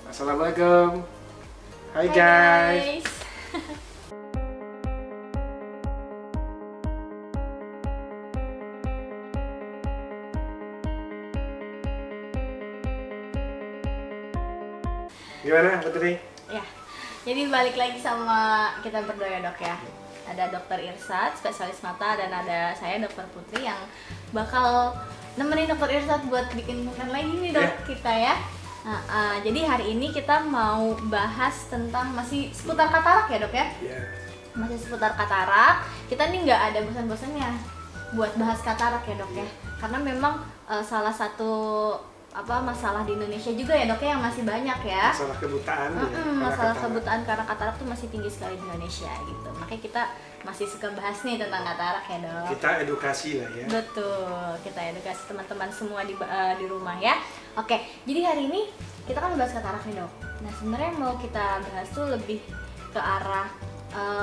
Assalamualaikum. Hai guys. Gimana Putri? Ya, jadi balik lagi sama kita berdua ya dok ya. Ada dokter Irsad, spesialis mata, dan ada saya dokter Putri yang bakal nemenin dokter Irsad buat bikin konten lagi nih dok kita ya. Nah, jadi hari ini kita mau bahas tentang masih seputar katarak ya dok ya. Masih seputar katarak. Kita nih nggak ada bosan-bosannya buat bahas katarak ya dok ya. Karena memang salah satu masalah di Indonesia juga ya dok ya, yang masih banyak ya. Masalah kebutaan. Masalah kebutaan karena katarak tuh masih tinggi sekali di Indonesia gitu. Makanya kita masih suka bahas nih tentang katarak ya dok. Kita edukasi lah ya. Betul, kita edukasi teman-teman semua di rumah ya. Oke, jadi hari ini kita kan bahas katarak nih dok. Nah sebenarnya mau kita bahas tuh lebih ke arah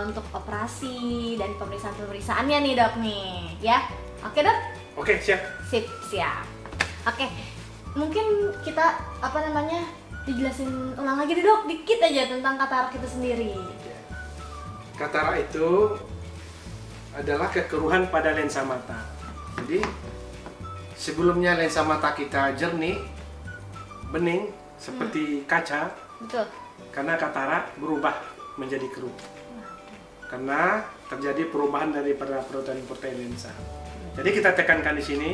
untuk operasi dan pemeriksaannya nih dok nih ya. Oke dok? Oke, siap. Siap. Oke, mungkin kita dijelasin ulang lagi deh dok, dikit aja tentang katarak itu sendiri. Katarak itu adalah kekeruhan pada lensa mata. Jadi sebelumnya lensa mata kita jernih, bening seperti kaca. Betul. Karena katarak berubah menjadi keruh. Karena terjadi perubahan daripada protein-protein lensa. Jadi kita tekankan di sini,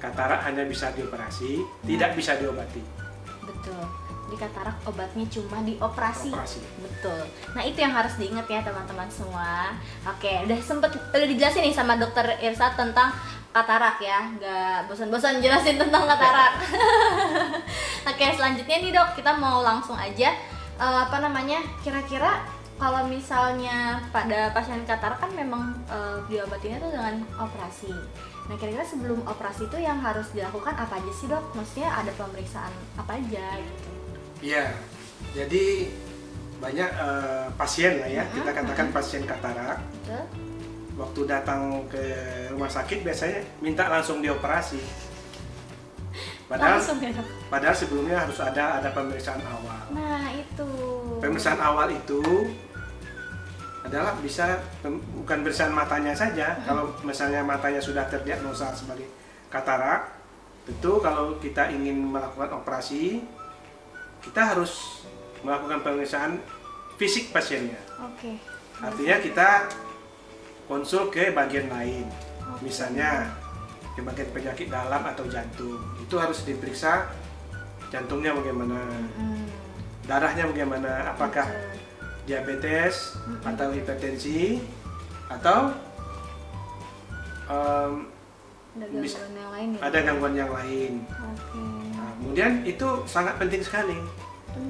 katarak hanya bisa dioperasi, tidak bisa diobati. Betul. Di katarak obatnya cuma dioperasi. Betul. Nah itu yang harus diingat ya teman-teman semua. Oke, udah dijelasin nih sama dokter Irsad tentang katarak ya. Nggak bosan-bosan jelasin tentang katarak. Oke, selanjutnya nih dok, kita mau langsung aja kira-kira kalau misalnya pada pasien katarak kan memang diobatinnya tuh dengan operasi. Nah kira-kira sebelum operasi itu yang harus dilakukan apa aja sih dok? Maksudnya ada pemeriksaan apa aja gitu? Iya, jadi banyak pasien lah ya, kita katakan pasien katarak. Betul. Waktu datang ke rumah sakit biasanya minta langsung dioperasi. Padahal sebelumnya harus ada pemeriksaan awal. Nah itu. Pemeriksaan awal itu adalah bukan pemeriksaan matanya saja. Kalau misalnya matanya sudah terdiagnosa sebagai katarak, tentu kalau kita ingin melakukan operasi, kita harus melakukan pemeriksaan fisik pasiennya. Oke. Artinya kita konsul ke bagian lain, misalnya ke bagian penyakit dalam atau jantung. Itu harus diperiksa jantungnya bagaimana, darahnya bagaimana, apakah diabetes atau hipertensi atau ada gangguan yang lain. Nah, kemudian itu sangat penting sekali.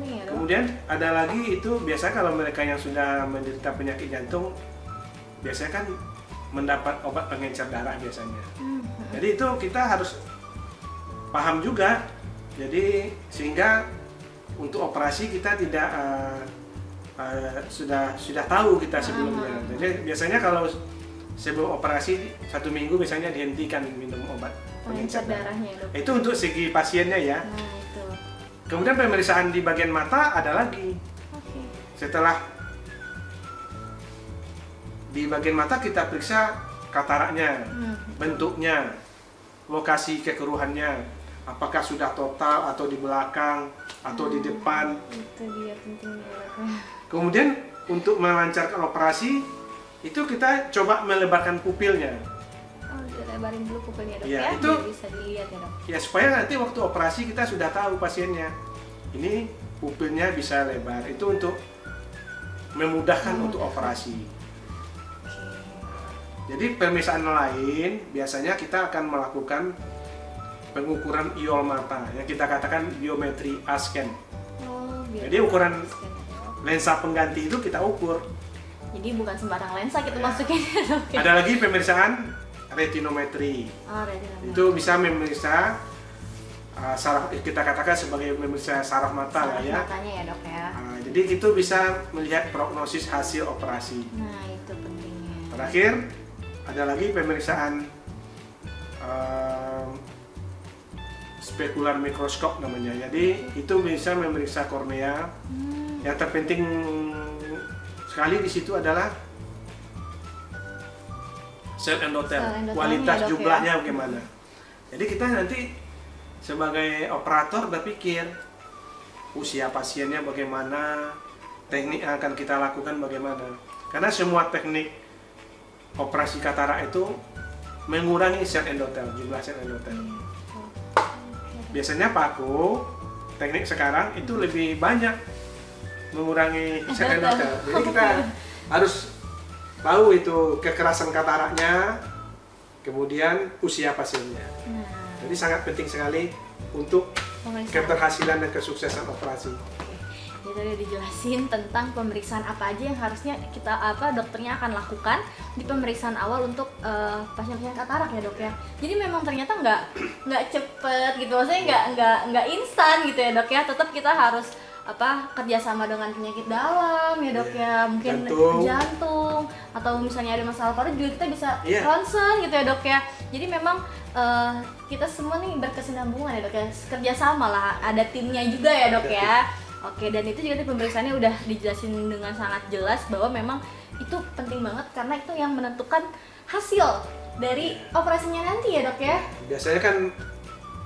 Ya, kemudian ada lagi itu biasa kalau mereka yang sudah menderita penyakit jantung biasanya kan mendapat obat pengencer darah biasanya. Jadi itu kita harus paham juga. Jadi sehingga untuk operasi kita tidak sudah tahu kita sebelumnya. Jadi biasanya kalau sebelum operasi 1 minggu biasanya dihentikan minum obat pengencer darahnya. Itu untuk segi pasiennya ya. Nah, itu. Kemudian pemeriksaan di bagian mata ada lagi. Setelah di bagian mata kita periksa kataraknya, bentuknya, lokasi kekeruhannya, apakah sudah total atau di belakang atau di depan. Itu dia pentingnya. Kemudian untuk melancarkan operasi itu kita coba melebarkan pupilnya. Oh, dilebarin dulu pupilnya dok ya, ya, itu biar bisa dilihat ya dok. Ya supaya nanti waktu operasi kita sudah tahu pasiennya. Ini pupilnya bisa lebar. Itu untuk memudahkan untuk operasi. Jadi pemeriksaan lain biasanya kita akan melakukan pengukuran iol mata yang kita katakan biometri A-scan. Jadi ukuran lensa pengganti itu kita ukur. Jadi bukan sembarang lensa kita masukin ya dok. Ada lagi pemeriksaan retinometri. Retinometri. Itu bisa memeriksa saraf, kita katakan sebagai memeriksa saraf mata lah ya. Matanya ya dok ya. Jadi itu bisa melihat prognosis hasil operasi. Nah itu pentingnya. Terakhir ada lagi pemeriksaan specular microscope namanya. Jadi itu bisa memeriksa kornea. Yang terpenting sekali di situ adalah sel endotel, kualitas ya, jumlahnya bagaimana. Jadi kita nanti sebagai operator berpikir usia pasiennya bagaimana, teknik yang akan kita lakukan bagaimana. Karena semua teknik operasi katarak itu mengurangi sel endotel, jumlah sel endotel. Biasanya paku teknik sekarang itu lebih banyak mengurangi sel endotel. Jadi kita harus tahu itu kekerasan kataraknya, kemudian usia pasiennya. Jadi sangat penting sekali untuk keberhasilan dan kesuksesan operasi. Jadi tadi dijelasin tentang pemeriksaan apa aja yang harusnya kita dokternya akan lakukan di pemeriksaan awal untuk pasien-pasien katarak ya dok ya. Jadi memang ternyata nggak cepet gitu, maksudnya nggak instan gitu ya dok ya. Tetap kita harus kerjasama dengan penyakit dalam ya dok ya, mungkin jantung atau misalnya ada masalah paru juga kita bisa concern gitu ya dok ya. Jadi memang kita semua nih berkesinambungan ya dok ya, kerjasama lah, ada timnya juga ya dok ya. Oke, dan itu juga pemeriksaannya udah dijelasin dengan sangat jelas bahwa memang itu penting banget karena itu yang menentukan hasil dari operasinya nanti ya dok ya. Biasanya kan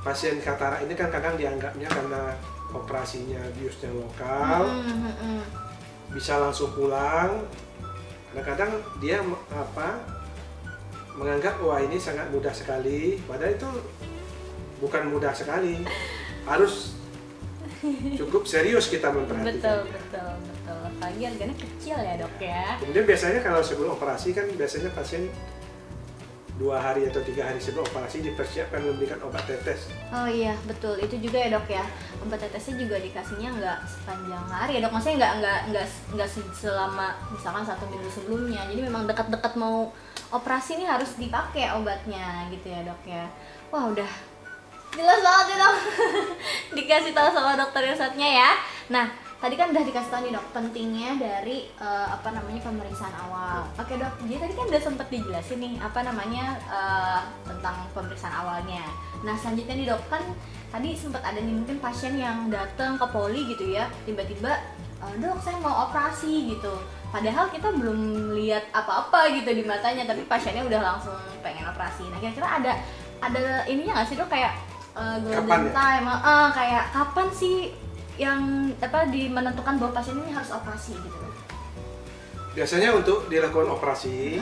pasien katarak ini kan kadang dianggapnya karena operasinya biusnya lokal, bisa langsung pulang. Kadang-kadang dia menganggap wah ini sangat mudah sekali, padahal itu bukan mudah sekali. Harus cukup serius kita memperhatikan. Betul. Apalagi harganya kecil ya dok ya. Kemudian biasanya kalau sebelum operasi kan biasanya pasien 2 hari atau 3 hari sebelum operasi dipersiapkan memberikan obat tetes. Oh iya betul, itu juga ya dok ya. Obat tetesnya juga dikasihnya nggak sepanjang hari ya dok, maksudnya nggak selama misalkan 1 minggu sebelumnya. Jadi memang dekat-dekat mau operasi ini harus dipakai obatnya gitu ya dok ya. Wah udah jelas banget ya dok. Dikasih tahu sama dokter Irsatnya ya. Nah tadi kan udah dikasih tahu nih dok pentingnya dari pemeriksaan awal. Oke dok, jadi tadi kan udah sempet dijelasin nih tentang pemeriksaan awalnya. Nah selanjutnya nih dok, kan tadi sempat ada nih mungkin pasien yang datang ke poli gitu ya, tiba-tiba dok saya mau operasi gitu. Padahal kita belum lihat apa-apa gitu di matanya, tapi pasiennya udah langsung pengen operasi. Nah kira-kira ada ininya nggak sih dok kayak golden time? Kayak kapan sih yang menentukan bahwa pasien ini harus operasi gitu? Biasanya untuk dilakukan operasi,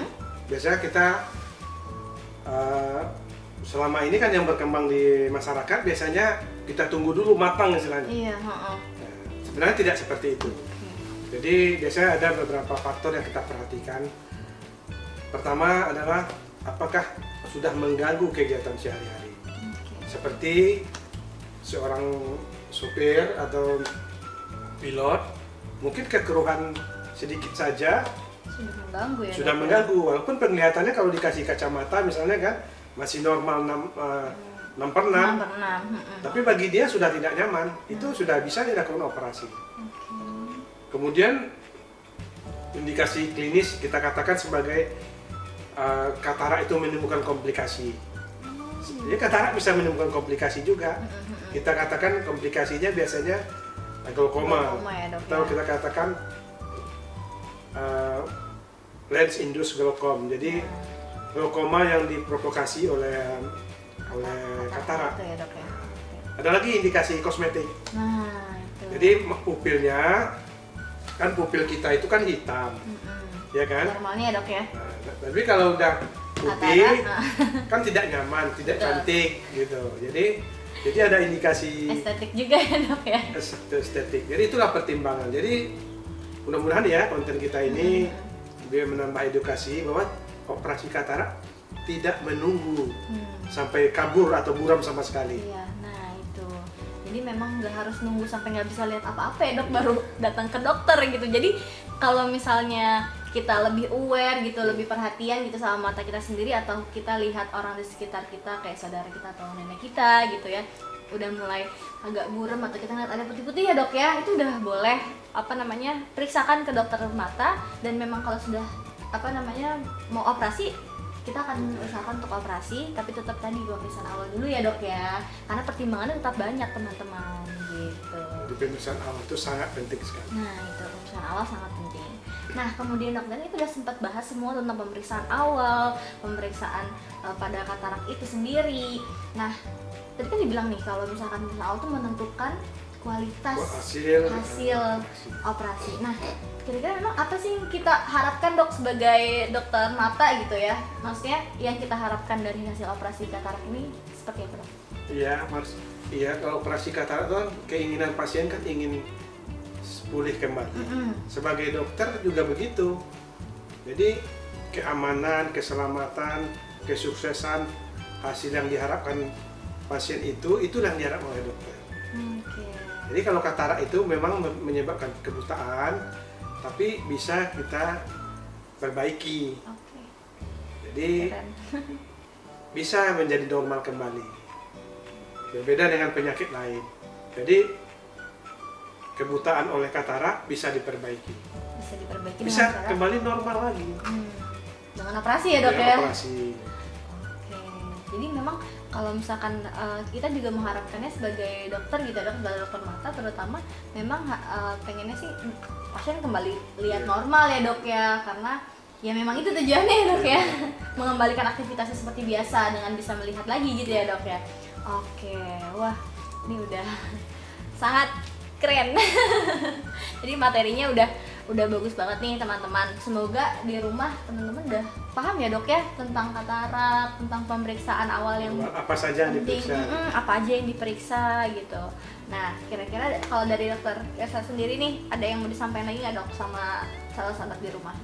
biasanya kita selama ini kan yang berkembang di masyarakat biasanya kita tunggu dulu matang istilahnya. Iya. Nah, sebenarnya tidak seperti itu. Jadi biasanya ada beberapa faktor yang kita perhatikan. Pertama adalah apakah sudah mengganggu kegiatan sehari-hari, seperti seorang supir atau pilot mungkin kekeruhan sedikit saja sudah mengganggu walaupun penglihatannya kalau dikasih kacamata misalnya kan masih normal 6/6, tapi bagi dia sudah tidak nyaman, itu sudah bisa dilakukan operasi. Kemudian indikasi klinis kita katakan sebagai katarak itu menimbulkan komplikasi. Jadi katarak bisa menimbulkan komplikasi juga. Kita katakan komplikasinya biasanya glaukoma ya, atau kita katakan lens induced glaucom. Jadi glaukoma yang diprovokasi oleh katarak. Ya, dok, ya. Ada lagi indikasi kosmetik. Itu. Jadi pupilnya kan pupil kita itu kan hitam, ya kan? Normalnya ya dok ya. Nah, tapi kalau udah putih kan tidak nyaman, tidak cantik gitu. Jadi ada indikasi estetik juga ya dok ya. Estetik. Jadi itulah pertimbangan. Jadi mudah-mudahan ya konten kita ini biar menambah edukasi bahwa operasi katarak tidak menunggu sampai kabur atau buram sama sekali. Iya, nah itu. Jadi memang nggak harus nunggu sampai nggak bisa lihat apa-apa ya dok baru datang ke dokter gitu. Jadi kalau misalnya kita lebih aware gitu, lebih perhatian gitu sama mata kita sendiri atau kita lihat orang di sekitar kita kayak saudara kita atau nenek kita gitu ya, udah mulai agak buram atau kita ngeliat ada putih-putih ya dok ya, itu udah boleh periksakan ke dokter mata. Dan memang kalau sudah mau operasi kita akan usahakan untuk operasi, tapi tetap tadi pemeriksaan awal dulu ya dok ya, karena pertimbangannya tetap banyak teman-teman gitu. Di pemeriksaan awal itu sangat penting sekali. Nah itu pemeriksaan awal sangat penting. Nah kemudian dok, dan itu udah sempat bahas semua tentang pemeriksaan awal, pemeriksaan pada katarak itu sendiri. Nah tadi kan dibilang nih kalau misalkan pemeriksaan awal itu menentukan kualitas hasil operasi. Nah, kira-kira memang apa sih yang kita harapkan dok sebagai dokter mata gitu ya? Maksudnya yang kita harapkan dari hasil operasi katarak ini seperti apa dok? Iya, iya kalau operasi katarak itu kan keinginan pasien kan ingin pulih kembali. Sebagai dokter juga begitu. Jadi keamanan, keselamatan, kesuksesan hasil yang diharapkan pasien itulah yang diharapkan oleh dokter. Jadi kalau katarak itu memang menyebabkan kebutaan, tapi bisa kita perbaiki. Jadi bisa menjadi normal kembali. Berbeda dengan penyakit lain. Jadi kebutaan oleh katarak bisa diperbaiki. Bisa diperbaiki. Bisa kembali normal lagi. Dengan operasi ya dok ya? Operasi. Jadi memang kalau misalkan kita juga mengharapkannya sebagai dokter gitu dok, sebagai dokter mata terutama memang pengennya sih pasien kembali lihat normal ya dok ya, karena ya memang itu tujuannya ya dok ya, mengembalikan aktivitasnya seperti biasa dengan bisa melihat lagi gitu ya dok ya. Oke, wah ini udah sangat keren. Jadi materinya udah bagus banget nih teman-teman. Semoga di rumah teman-teman udah paham ya dok ya tentang katarak, tentang pemeriksaan awal yang apa saja yang diperiksa, apa aja yang diperiksa gitu. Nah kira-kira kalau dari dokter Irsa sendiri nih ada yang mau disampaikan lagi nggak dok sama sahabat-sahabat di rumah?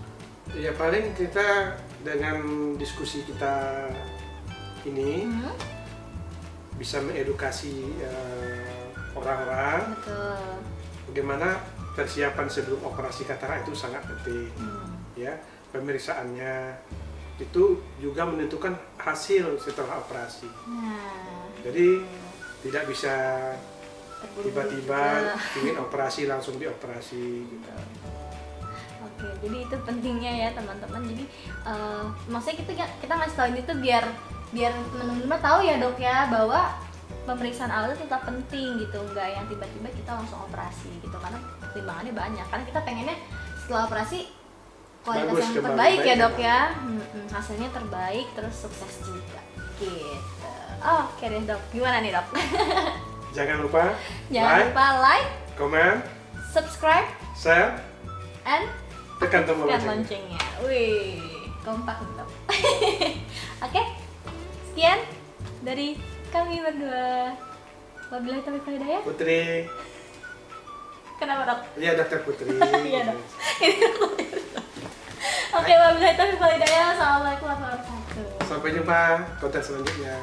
Ya paling kita dengan diskusi kita ini bisa mengedukasi orang-orang. Betul. Bagaimana persiapan sebelum operasi katarak itu sangat penting. Ya, pemeriksaannya itu juga menentukan hasil setelah operasi. Jadi tidak bisa tiba-tiba ingin operasi langsung dioperasi gitu. Oke, jadi itu pentingnya ya teman-teman. Jadi maksudnya kita ngasih tahu ini tuh biar teman-teman tahu ya dok ya bahwa pemeriksaan awal itu tetap penting gitu, nggak yang tiba-tiba kita langsung operasi gitu, karena pertimbangannya banyak. Karena kita pengennya setelah operasi kualitas bagus, yang terbaik ya dok ya, hasilnya terbaik terus sukses juga gitu. Oke deh dok, gimana nih dok? Jangan lupa like, comment, subscribe, share, and tekan tombol loncengnya. Wih, kompak dok. Oke, sekian dari kami berdua. Wabillahi taufiq wal hidayah. Putri. Kenapa dok? Iya dokter Putri. Iya dok. Oke, wabillahi taufiq wal hidayah. Assalamualaikum warahmatullahi wabarakatuh. Sampai jumpa konten selanjutnya.